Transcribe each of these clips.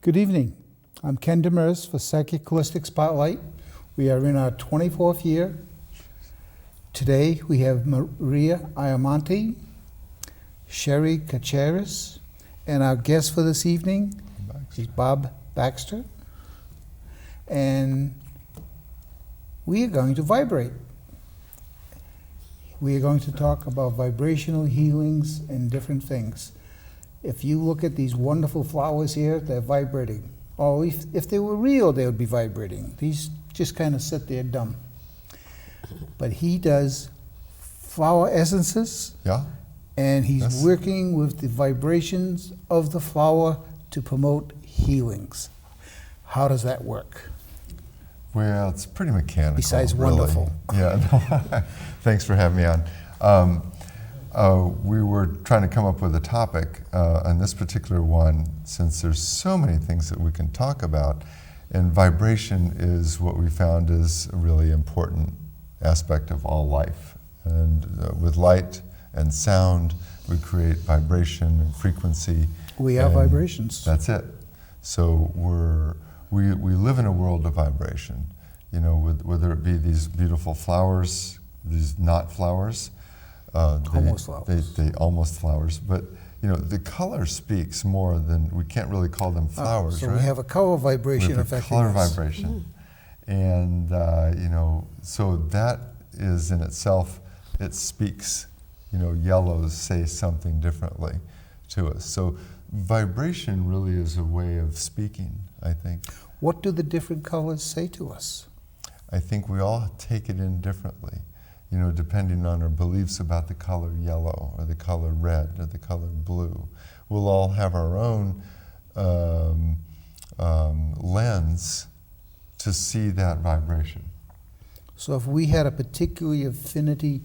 Good evening. I'm Ken Demers for Psychic Holistic Spotlight. We are in our 24th year. Today we have Maria Ayamonte, Sherry Caceres, and our guest for this evening is Bob Baxter. And we are going to vibrate. We are going to talk about vibrational healings and different things. If you look at these wonderful flowers here, they're vibrating. Or if they were real, they would be vibrating. These just kind of sit there dumb. But he does flower essences. Yeah. And he's working with the vibrations of the flower to promote healings. How does that work? Well, it's pretty mechanical. Besides really. wonderful. Yeah. No, thanks for having me on. We were trying to come up with a topic on this particular one, since there's so many things that we can talk about, and vibration is what we found is a really important aspect of all life. And with light and sound, we create vibration and frequency. We are vibrations. That's it. So we live in a world of vibration, you know, whether it be these beautiful flowers, these not flowers, almost flowers. They almost flowers, but you know, the color speaks more than, we can't really call them flowers, so right? we have a color vibration we have a affecting color us. vibration. And you know, so that is in itself, it speaks, you know, yellows say something differently to us. So vibration really is a way of speaking, I think. What do the different colors say to us? I think we all take it in differently, you know, depending on our beliefs about the color yellow or the color red or the color blue. We'll all have our own lens to see that vibration. So if we had a particular affinity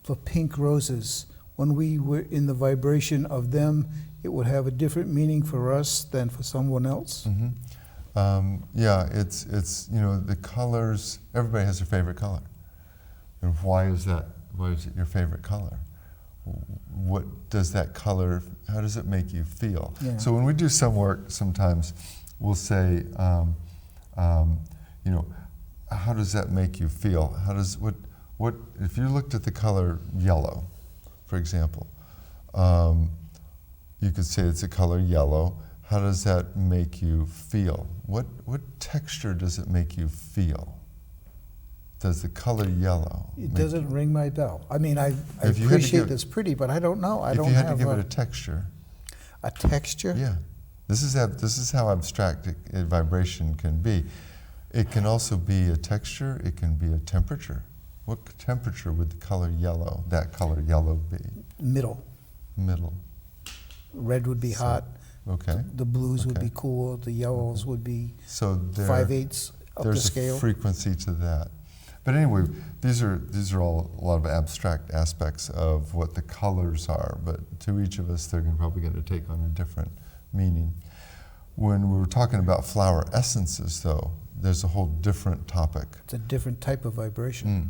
for pink roses, when we were in the vibration of them, it would have a different meaning for us than for someone else? Mm-hmm. Yeah, it's you know, the colors, everybody has their favorite color. And why is that? Why is it your favorite color? What does that color, how does it make you feel? Yeah. So when we do some work, sometimes we'll say, you know, how does that make you feel? How does, what, if you looked at the color yellow, for example, you could say it's a color yellow. How does that make you feel? What texture does it make you feel? Does the color yellow? It doesn't ring my bell. I mean, I appreciate it's pretty, but I don't know. I don't have if you had to give it a texture. A texture? Yeah. This is how abstract vibration can be. It can also be a texture. It can be a temperature. What temperature would the color yellow, that color yellow be? Middle. Middle. Red would be hot. Okay. The blues would be cool. The yellows would be 5/8 up the scale. There's a frequency to that. But anyway, these are all a lot of abstract aspects of what the colors are. But to each of us, they're probably going to take on a different meaning. When we were talking about flower essences, though, there's a whole different topic. It's a different type of vibration.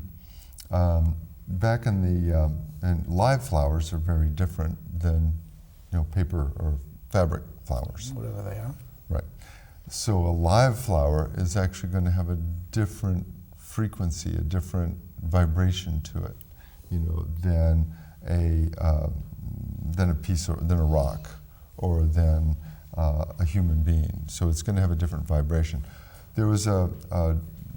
Back in the and live flowers are very different than, you know, paper or fabric flowers. Whatever they are. Right. So a live flower is actually going to have a different frequency, a different vibration to it, you know, than a piece or than a rock or than a human being. So it's going to have a different vibration. There was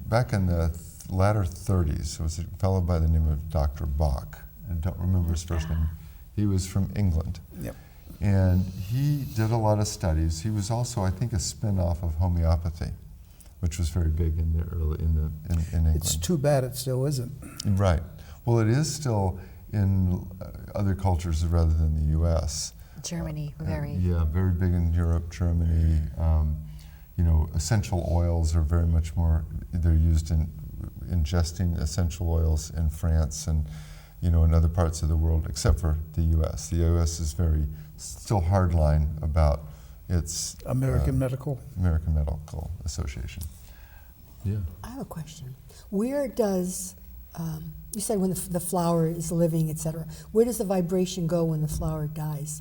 back in the latter 30s, there was a fellow by the name of Dr. Bach. I don't remember his first name. He was from England. Yep. And he did a lot of studies. He was also, I think, a spin-off of homeopathy, which was very big in England. It's too bad it still isn't. Right. Well, it is still in other cultures rather than the U.S. Germany, very. Yeah, very big in Europe, Germany. You know, essential oils are very much more, they're used in ingesting essential oils in France and, you know, in other parts of the world, except for the U.S. The U.S. is very, still hardline about its American Medical Association. Yeah. I have a question. Where does, you said when the flower is living, etc., where does the vibration go when the flower dies?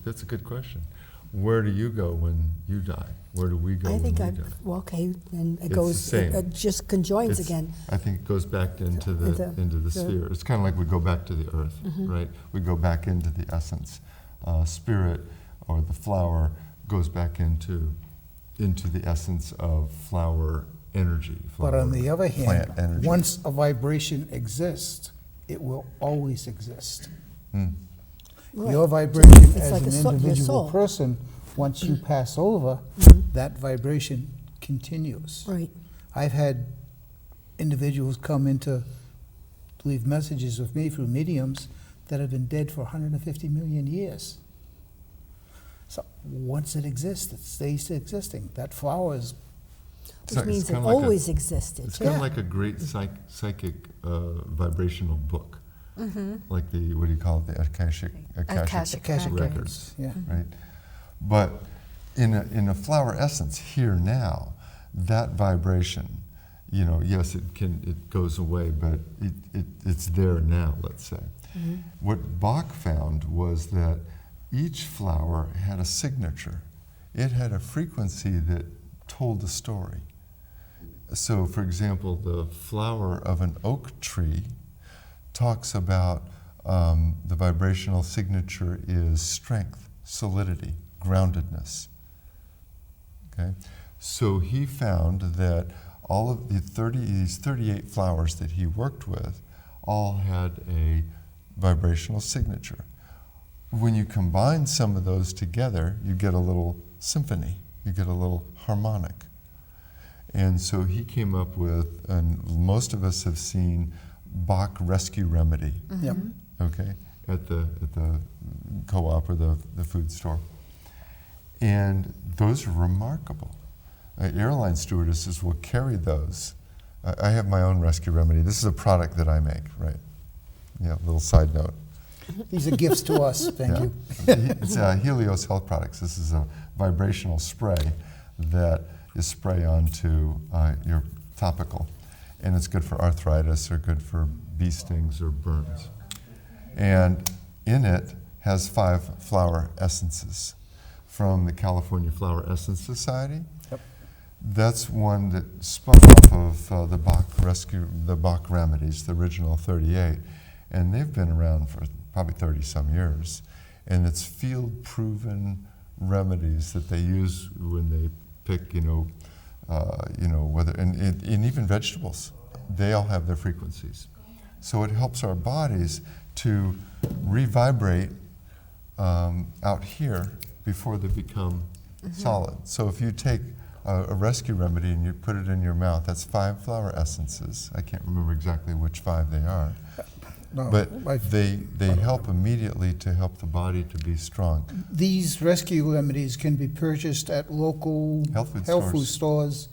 That's a good question. Where do you go when you die? Where do we go I when think we I, die? well, okay, and it It's goes, the same. it just conjoins It's- again. I think it goes back into the the- sphere. It's kind of like we go back to the earth, right? We go back into the essence. Spirit, or the flower, goes back into the essence of flower energy. But on the other plant hand, energy. once a vibration exists, it will always exist. Right. Your vibration It's as like an your individual soul. person, once you pass over, that vibration continues. Right. I've had individuals come in to leave messages with me through mediums that have been dead for 150 million years. So once it exists, it stays existing. That flower is, Which means it kinda like always existed. It's kind Yeah. of like a great psychic vibrational book. Like the, what do you call it, the Akashic Akashic Akashic records. records. Yeah. right? But in a flower essence, here now, that vibration, yes, it goes away, but it's there now, let's say. What Bach found was that each flower had a signature. It had a frequency that told a story. So, for example, the flower of an oak tree talks about the vibrational signature is strength, solidity, groundedness. Okay, so he found that all of these 38 flowers that he worked with all had a vibrational signature. When you combine some of those together, you get a little symphony, you get a little harmonic. And so he came up with, and most of us have seen Bach Rescue Remedy, Yep. okay, at the co-op or the food store. And those are remarkable. Airline stewardesses will carry those. I have my own Rescue Remedy. This is a product that I make, right? Yeah, little side note. These are gifts to us, thank Yeah. you. It's Helios Health Products. This is a vibrational spray that is spray onto your topical. And it's good for arthritis or good for bee stings or burns. And in it has 5 flower essences from the California Flower Essence Society. Yep. That's one that spun off of the Bach Remedies, the original 38. And they've been around for probably 30-some years. And it's field-proven remedies that they use when they pick, whether, and even vegetables, they all have their frequencies. So it helps our bodies to revibrate out here before they become solid. So if you take a rescue remedy and you put it in your mouth, that's 5 flower essences. I can't remember exactly which 5 they are. No, But I've- they help immediately to help the body to be strong. These rescue remedies can be purchased at local Health food food stores,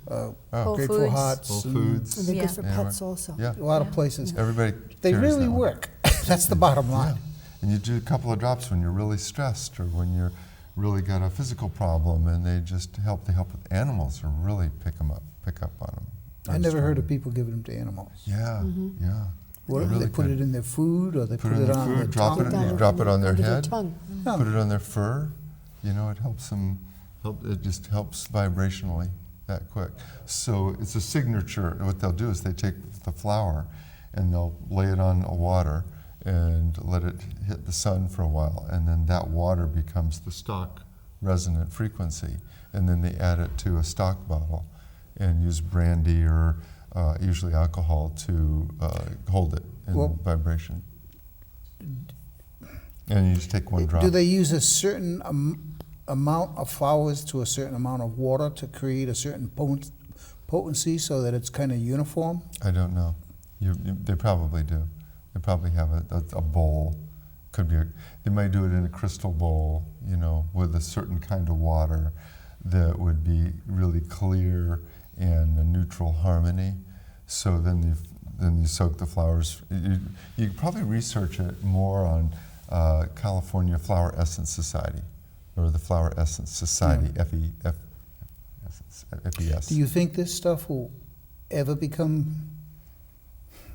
Whole Grateful Foods. Hearts, Whole and Foods. And they're Yeah. good for Yeah, pets also. Yeah, a lot of Yeah. places. everybody They carries really that one. work. That's the bottom Yeah. line. And you do a couple of drops when you're really stressed or when you're really got a physical problem, and they just help. They help with animals or really pick up on them. I never heard of people giving them to animals. Yeah, yeah. What, They're really they put good. it in their food, or they Put put it in it their on food, their drop tongue? it Down you drop it on their under head. tongue. No. Put it on their fur. It helps them. It just helps vibrationally that quick. So it's a signature. What they'll do is they take the flower and they'll lay it on water and let it hit the sun for a while, and then that water becomes the stock resonant frequency, and then they add it to a stock bottle and use brandy or usually alcohol to hold it in Well- vibration. And you just take one drop. Do they use a certain amount of flowers to a certain amount of water to create a certain potency so that it's kind of uniform? I don't know. They probably do. They probably have a bowl. Could be. They might do it in a crystal bowl, with a certain kind of water that would be really clear and a neutral harmony. So then you soak the flowers. You could probably research it more on California Flower Essence Society, or the Flower Essence Society, FES. Do you think this stuff will ever become,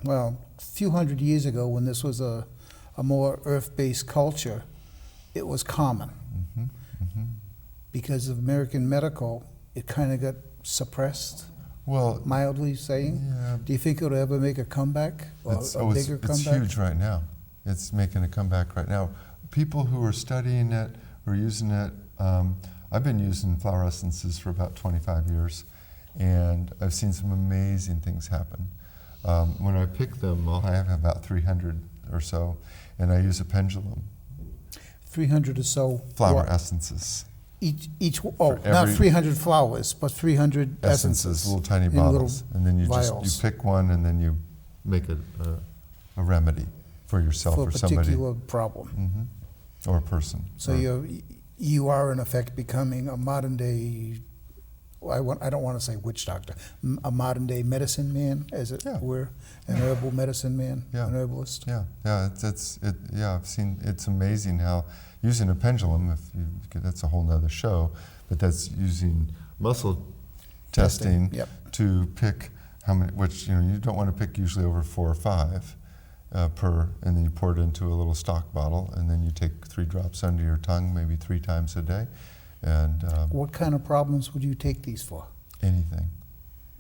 well, a few hundred years ago when this was a more earth-based culture, it was common. Mm-hmm. Because of American medical, it kind of got suppressed, Well, mildly saying. yeah, Do you think it'll ever make a comeback, or it's, a bigger it's comeback? huge right now. It's making a comeback right now. People who are studying it, who are using it, I've been using flower essences for about 25 years, and I've seen some amazing things happen. When I pick them, I have about 300 or so, and I use a pendulum. 300 or so. Flower what? essences. Each not every- 300 flowers, but 300 essences. Little tiny in little bottles, and then you vials. pick one, and then you make a remedy for yourself for or a somebody, particular problem. or a person. So or- you are in effect becoming a modern day. I don't want to say witch doctor, a modern day medicine man, as it Yeah. were, an herbal medicine man, Yeah. an herbalist. Yeah, yeah. I've seen. It's amazing how using a pendulum. That's a whole nother show, but that's using muscle testing Yep. to pick how many. Which you don't want to pick usually over 4 or 5 per, and then you pour it into a little stock bottle, and then you take 3 drops under your tongue, maybe 3 times a day, and What kind of problems would you take these for? anything,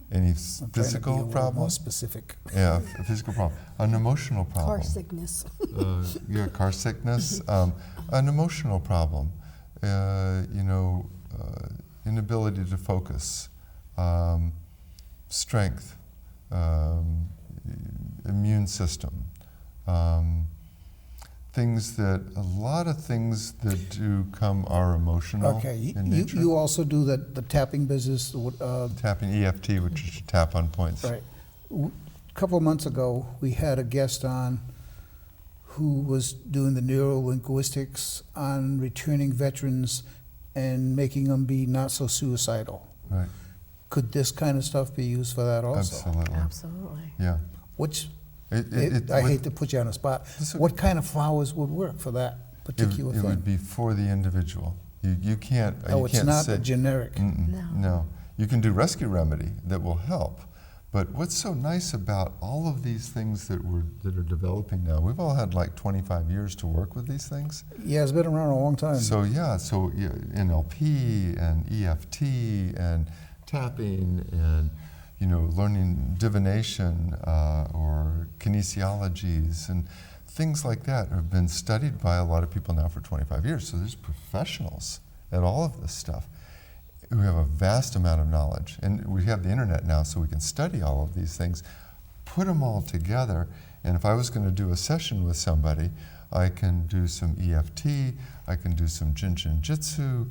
any I'm trying to be a physical little more problem. specific. Yeah, a physical problem, an emotional problem. Car sickness. Yeah, car sickness, an emotional problem, inability to focus, strength, immune system, a lot of things that do come are emotional Okay, in nature. you also do the tapping business. Tapping EFT, which is you tap on points. Right. A couple of months ago, we had a guest on who was doing the neurolinguistics on returning veterans and making them be not so suicidal. Right, Could this kind of stuff be used for that also? absolutely. Absolutely. Yeah. Which, would- I hate to put you on the spot, This would- what kind of flowers would work for that particular It thing? would be for the individual. You can't. Oh, you it's can't not say, a generic. No. You can do rescue remedy that will help. But what's so nice about all of these things that are developing now? We've all had like 25 years to work with these things. Yeah, it's been around a long time. So NLP and EFT and tapping and learning divination or kinesiologies and things like that have been studied by a lot of people now for 25 years. So there's professionals at all of this stuff who have a vast amount of knowledge. And we have the internet now, so we can study all of these things, put them all together. And if I was going to do a session with somebody, I can do some EFT, I can do some Jin-Jin-Jitsu,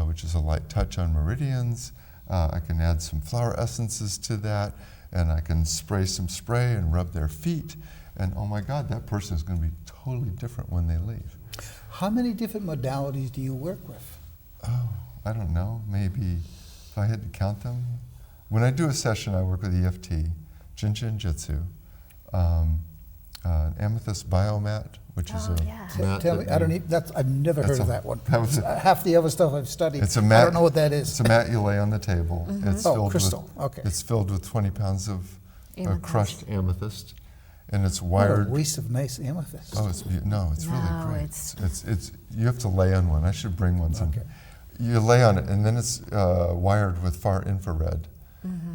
which is a light touch on meridians. I can add some flower essences to that, and I can spray some spray and rub their feet. And oh my God, that person is going to be totally different when they leave. How many different modalities do you work with? Oh, I don't know, maybe if I had to count them. When I do a session, I work with EFT, Jin-Jin-Jitsu, an amethyst biomat, which is a mat. Tell me, that I don't you- need, that's, I've never That's heard of a- that one. that was a- Half the other stuff I've studied, It's a mat. I don't know what that It's is. a mat you lay on the table. It's Oh, filled crystal, with, okay. It's filled with 20 pounds of Amethyst. crushed amethyst, and it's What a wired. waste of nice amethyst. Oh, no, it's really No, great. it's- It's you have to lay on one. I should bring one. Okay. You lay on it, and then it's wired with far infrared,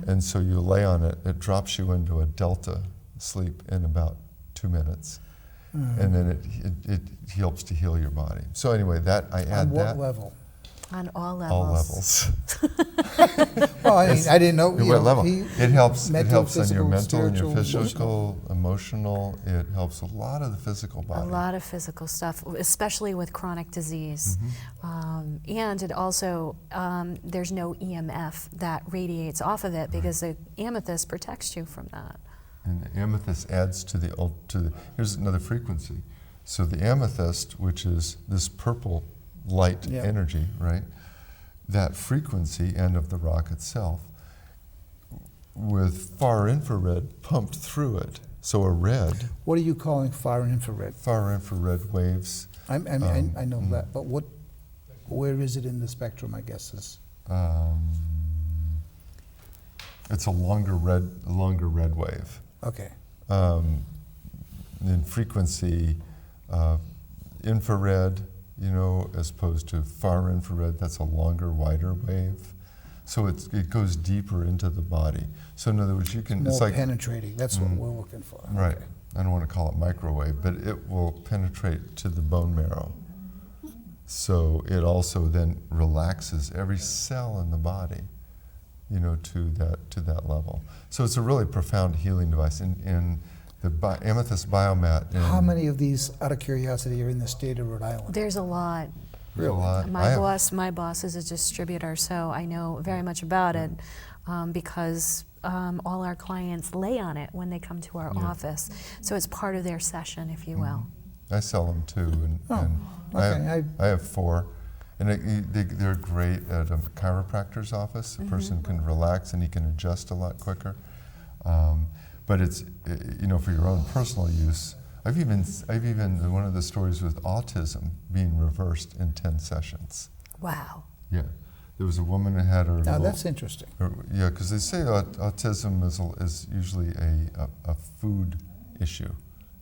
and so you lay on it. It drops you into a delta sleep in about 2 minutes, and then it helps to heal your body. So anyway, that I On add what that level? On all levels. all levels. Well, I didn't know. What level? he- It helps. It mental, helps on your physical, mental and your spiritual, physical, emotional. It helps a lot of the physical A body. lot of physical stuff, especially with chronic disease. And it also, there's no EMF that radiates off of it because the amethyst protects you from that. And the amethyst adds to the here's another frequency. So the amethyst, which is this purple light Yeah. energy, right? That frequency end of the rock itself, with far infrared pumped through it. So a red, What are you calling far infrared? far infrared waves. I know that, but where is it in the spectrum, I guess is? It's a longer red wave. Okay. In frequency, infrared, you know, as opposed to far infrared, that's a longer, wider wave. So it goes deeper into the body. So in other words, you can, More it's like, penetrating, that's what we're looking for. right, Okay. I don't want to call it microwave, but it will penetrate to the bone marrow. So it also then relaxes every cell in the body, you know, to that level. So it's a really profound healing device. In the amethyst biomat. How many of these, out of curiosity, are in the state of Rhode Island? There's a lot. Really? A lot. My boss is a distributor, so I know very much about it because all our clients lay on it when they come to our office. So it's part of their session, if you will. I sell them too, and okay. I have 4, and they're great at a chiropractor's office. A person can relax and he can adjust a lot quicker. But it's, you know, for your own personal use. I've even one of the stories with autism being reversed in 10 sessions. Wow. Yeah, there was a woman who had her. Now that's interesting. Yeah, because they say autism is usually a food issue.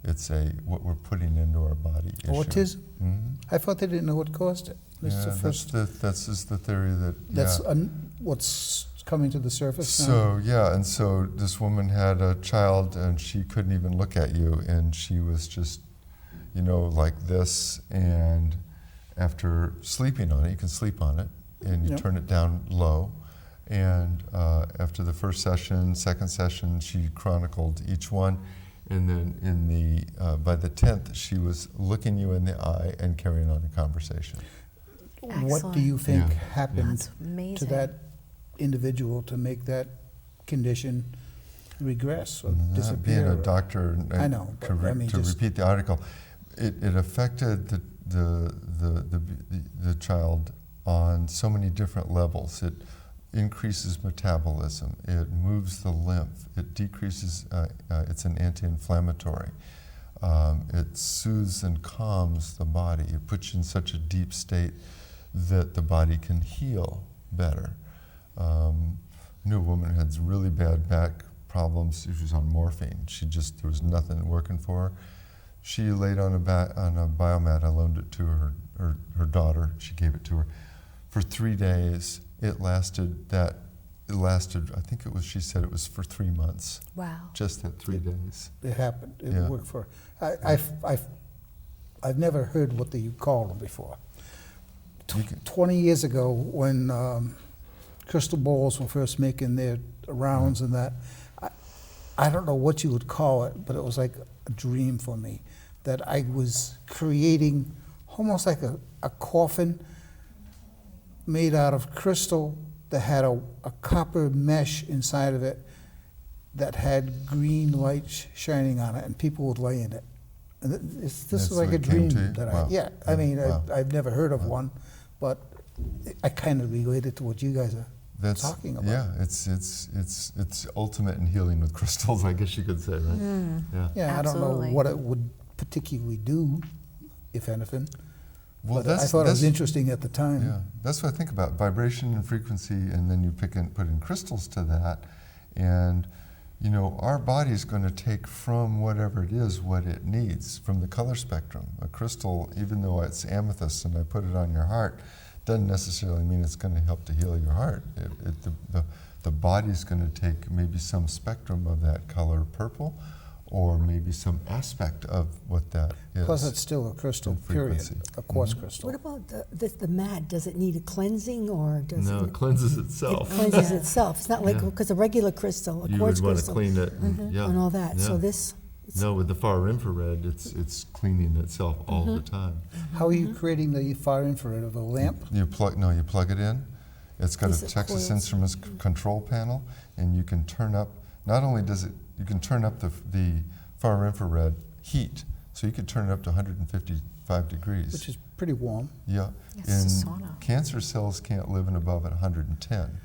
It's what we're putting into our body issue. Autism? Mm-hmm. I thought they didn't know what caused it. This is the first. That's just the theory that. That's yeah. what's coming to the surface now. So yeah, and so this woman had a child, and she couldn't even look at you, and she was just, you know, like this. And after sleeping on it, you can sleep on it, and you turn it down low. And after the first session, second session, she chronicled each one. And then in the by the 10th, she was looking you in the eye and carrying on a conversation. What do you think Yeah. happened That's amazing. to that individual to make that condition regress or Being disappear? a doctor, I know, but I mean to just- repeat the article, it affected the child on so many different levels. It increases metabolism. It moves the lymph. It decreases. It's an anti-inflammatory. It soothes and calms the body. It puts you in such a deep state that the body can heal better. I knew a woman who had really bad back problems. She was on morphine. There was nothing working for her. She laid on a biomat. I loaned it to her daughter. She gave it to her. For 3 days, it lasted, I think it was, she said it was for 3 months. Wow. Just that 3 days. It happened. It Yeah. worked for her. I've never heard what you call them before. 20 years ago, when crystal balls were first making their rounds and that, I don't know what you would call it, but it was like a dream for me, that I was creating almost like a coffin made out of crystal that had a copper mesh inside of it that had green light shining on it, and people would lay in it. And this That's is like what a it came dream to you? that Wow. I mean, Wow. I've never heard of one, but I kind of related to what you guys are talking about. Yeah, it's ultimate in healing with crystals, I guess you could say, right? Yeah. Yeah, I don't know Absolutely. what it would particularly do, if anything. Well, But I thought it was interesting at the time. Yeah, that's what I think about, vibration and frequency, and then you put in crystals to that, and you know, our body's going to take from whatever it is what it needs from the color spectrum. A crystal, even though it's amethyst and I put it on your heart, doesn't necessarily mean it's going to help to heal your heart. The body's going to take maybe some spectrum of that color purple, or maybe some aspect of what that is. Plus, it's still a crystal, And period, frequency. a quartz crystal. What about the mat? Does it need a cleansing, or does No, it? it cleanses It itself. cleanses itself. It's not like, Yeah. because a regular crystal, a You quartz would want to crystal, clean it, yeah, and all that. yeah. So this, No, with the far infrared, it's cleaning itself all the time. How are you creating the far infrared of a lamp? You plug it in. It's got Is a it Texas coils? Instruments control panel, and you can turn up. Not only does it, you can turn up the far infrared heat, so you could turn it up to 155 degrees. Which is pretty warm. Yeah. It's a sauna. Cancer cells can't live in above 110.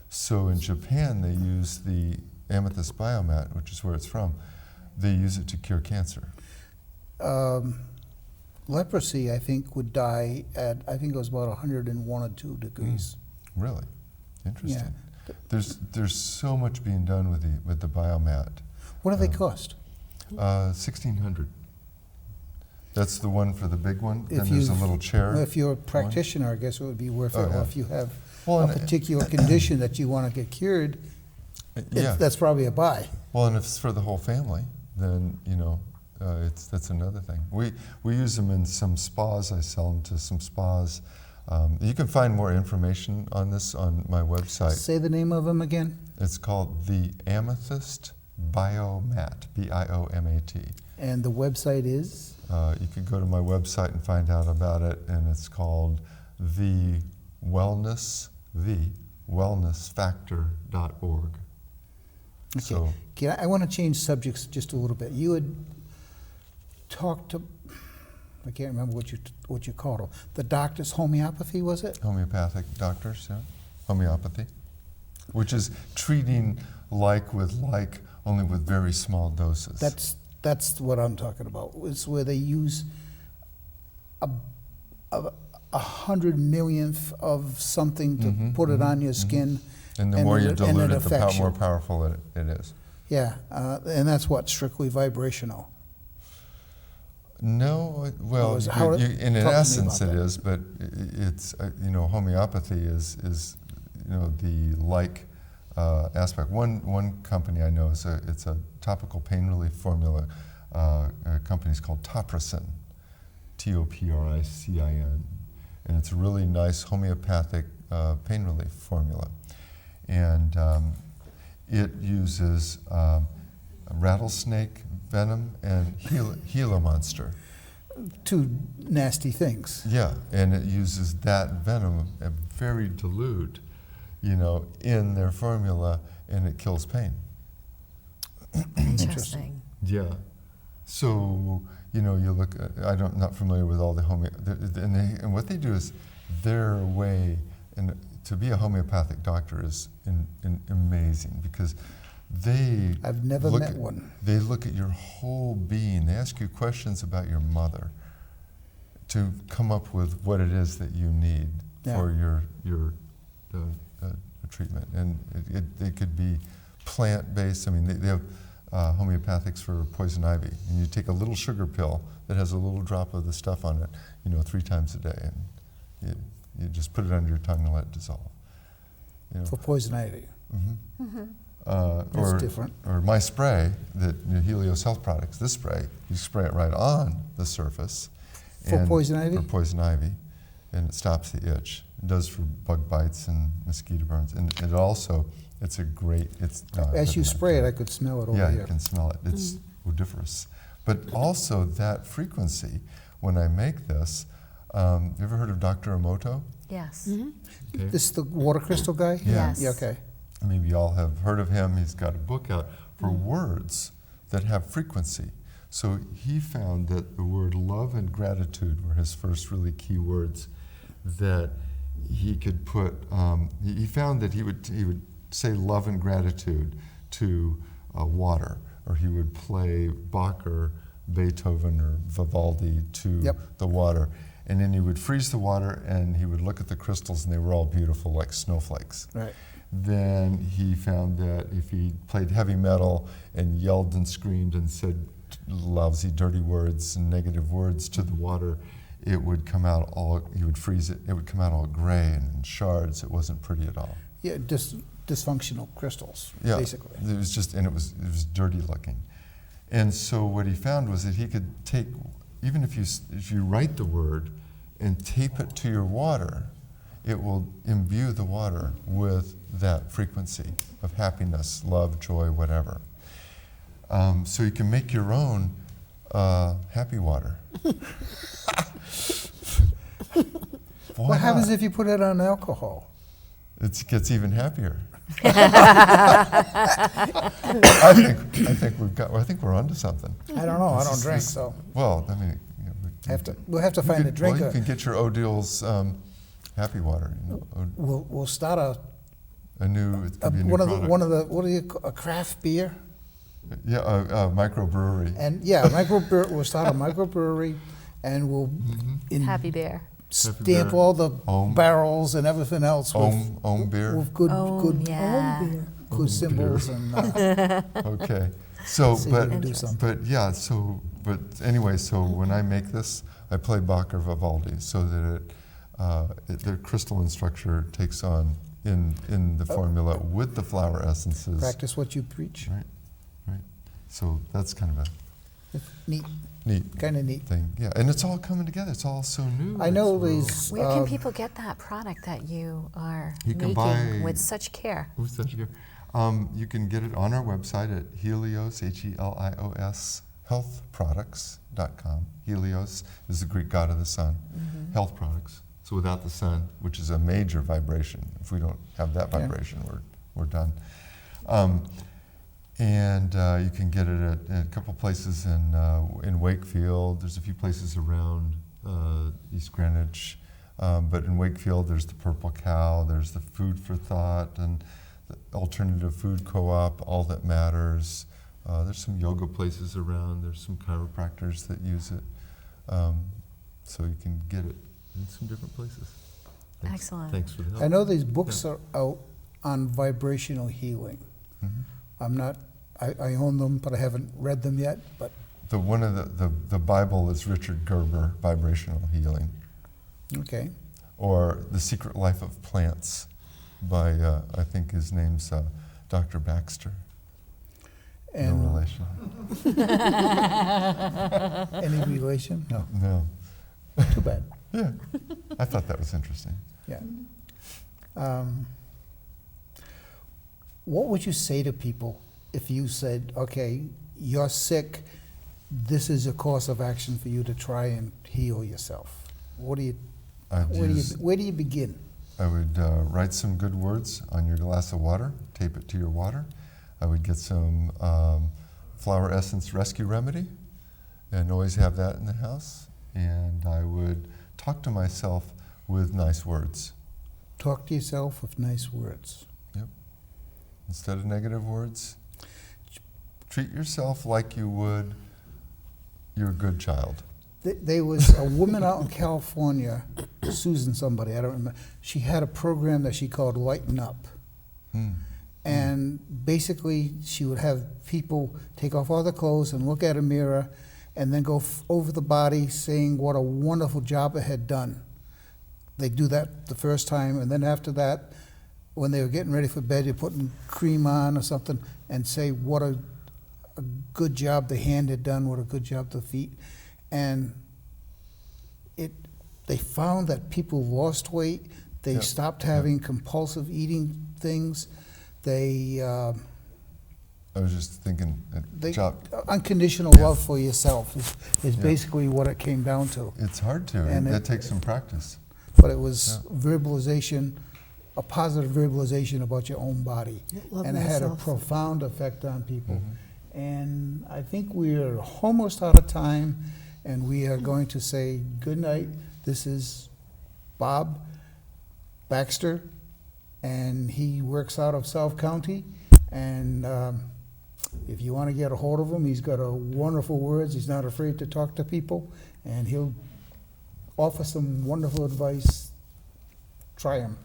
So in Japan, they use the amethyst biomat, which is where it's from. They use it to cure cancer. Leprosy, I think, would die at, I think it was about 101 or 2 degrees. Really? Interesting. There's so much being done with the biomat. What do they cost? 1,600. That's the one for the big one, If and there's a you've- little chair. If you're a practitioner, I guess it would be worth it, Oh, or yeah. if you have Well, a and- particular condition that you want to get cured, Yeah. that's probably a buy. Well, and if it's for the whole family, then, that's another thing. We use them in some spas. I sell them to some spas. You can find more information on this on my website. Say the name of them again. It's called the Amethyst Biomat, Biomat. And the website is? You can go to my website and find out about it, and it's called thewellnessfactor.org. Okay. So, I want to change subjects just a little bit. You had talked to, I can't remember what you called them. The doctor's homeopathy, was it? homeopathic doctors, yeah, homeopathy, which is treating like with like, only with very small doses. That's what I'm talking about. It's where they use a 100 millionth of something to put it on your skin. And the more you dilute it, the affects more you. powerful it is. Yeah, and that's what, strictly vibrational. No, well, in in talk to me essence about it that. is, but it's, homeopathy is the like aspect. One company I know it's a topical pain relief formula. A company's called Topricin, Topricin, and it's a really nice homeopathic pain relief formula. And it uses rattlesnake venom and Gila monster. Two nasty things. Yeah, and it uses that venom, very dilute, in their formula, and it kills pain. Interesting. Yeah. So, you look, I'm not familiar with all the and what they do is their way, and to be a homeopathic doctor is amazing because I've never met one. They look at your whole being. They ask you questions about your mother to come up with what it is that you need for your treatment. And it could be plant-based. I mean, they have homeopathics for poison ivy. And you take a little sugar pill that has a little drop of the stuff on it, 3 times a day. And you just put it under your tongue and let it dissolve. For poison ivy. That's different. Or my spray, Helios Health Products, this spray, you spray it right on the surface. For poison ivy? For poison ivy, and it stops the itch. It does for bug bites and mosquito burns. And it also, it's a great, As you spray it, I could smell it over yeah, here. you can smell it. It's odoriferous. But also that frequency, when I make this, you ever heard of Dr. Emoto? Yes. Okay. This is the water crystal guy? Yes. Yeah, okay. Maybe you all have heard of him. He's got a book out for words that have frequency. So he found that the word love and gratitude were his first really key words that he could put, he found that he would say love and gratitude to water, or he would play Bach or Beethoven or Vivaldi to the water. And then he would freeze the water and he would look at the crystals and they were all beautiful like snowflakes. Right. Then he found that if he played heavy metal and yelled and screamed and said lousy, dirty words and negative words to the water, it would come out he would freeze it, it would come out all gray and in shards. It wasn't pretty at all. Yeah, dysfunctional crystals, Yeah, basically. it was just, and it was dirty looking. And so what he found was that he could take, even if you write the word and tape it to your water, it will imbue the water with that frequency of happiness, love, joy, whatever. So you can make your own happy water. What happens if you put it on alcohol? It gets even happier. I think we're onto something. I don't know. I don't drink, so Well, I mean, we'll have to find a drinker. Well, you can get your Odil's happy water. We'll start a new product. a craft beer. Yeah, a microbrewery. And we'll start a microbrewery, and we'll Happy Bear. stamp beer. all the Ohm. barrels and everything else Ohm beer. with good Yeah. good symbols and Okay. So, See if we but can do something. but yeah, so but anyway, so when I make this, I play Bach or Vivaldi so that the crystalline structure takes on in the formula with the flower essences. Practice what you preach. Right, right. So that's kind of a It's neat, neat kind of neat. thing. Yeah, and it's all coming together. It's all so new. I know It's these. Where can people get that product that you are You can making buy- with such care? With such care. You can get it on our website at Helios, Helios, healthproducts.com. Helios is the Greek god of the sun. Health products. So without the sun, which is a major vibration, if we don't have that Yeah. vibration, we're done. And you can get it at a couple places in Wakefield. There's a few places around East Greenwich. But in Wakefield, there's the Purple Cow, there's the Food for Thought, and the Alternative Food Co-op, All That Matters. There's some yoga places around. There's some chiropractors that use it. So you can get it in some different places. Thanks. Excellent. Thanks for the help. I know these books are out on vibrational healing. Mhm. I own them, but I haven't read them yet. But One of the Bible is Richard Gerber, Vibrational Healing, okay, or The Secret Life of Plants by, I think his name's Dr. Baxter. and No relation. any relation? No, No. too bad. Yeah, I thought that was interesting. Yeah. What would you say to people if you said, okay, you're sick, this is a course of action for you to try and heal yourself? What do you, where do you begin? I would write some good words on your glass of water, tape it to your water. I would get some flower essence rescue remedy, and always have that in the house. And I would talk to myself with nice words. Talk to yourself with nice words. Yep. Instead of negative words, treat yourself like you would your good child. There was a woman out in California, Susan somebody, I don't remember. She had a program that she called Lighten Up. And basically, she would have people take off all their clothes and look at a mirror and then go over the body saying what a wonderful job it had done. They do that the first time, and then after that, when they were getting ready for bed, you're putting cream on or something and say what a good job the hand had done, what a good job the feet. And they found that people lost weight, they stopped having compulsive eating things, they I was just thinking, job. unconditional love for yourself is basically what it came down to. It's hard to, And that it- takes some practice. But it was verbalization, a positive verbalization about your own body. Love And it had a myself. profound effect on people. And I think we're almost out of time, and we are going to say good night. This is Bob Baxter, and he works out of South County. And if you want to get a hold of him, he's got a wonderful words. He's not afraid to talk to people, and he'll offer some wonderful advice. Try him.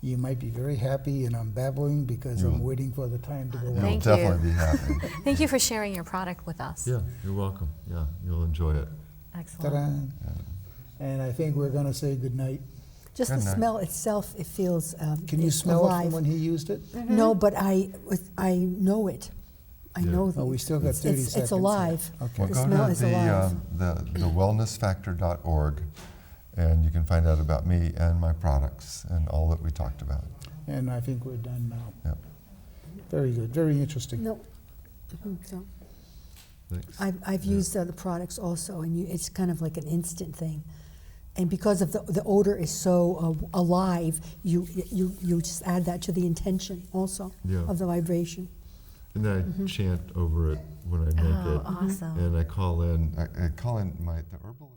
You might be very happy, and I'm babbling because I'm waiting for the time to go You'll out. Thank you. definitely be happy. Thank you for sharing your product with us. Yeah, you're welcome. Yeah, you'll enjoy it. Excellent. Ta-da. And I think we're going to say good night. Just Good the night. smell itself, it feels Can you it's smell it alive. from when he used it? No, but I know it. I Yeah. know Oh, we still got 30 seconds. It's alive. Okay. Well, The go smell to is alive. the wellnessfactor.org, and you can find out about me and my products and all that we talked about. And I think we're done now. Yep. Very good, very interesting. No. So Thanks. I've used the products also, and it's kind of like an instant thing. And because of the odor is so alive, you just add that to the intention also Yeah. of the vibration. And then I chant over it when I make Oh, it. awesome. And I call in the herbalist.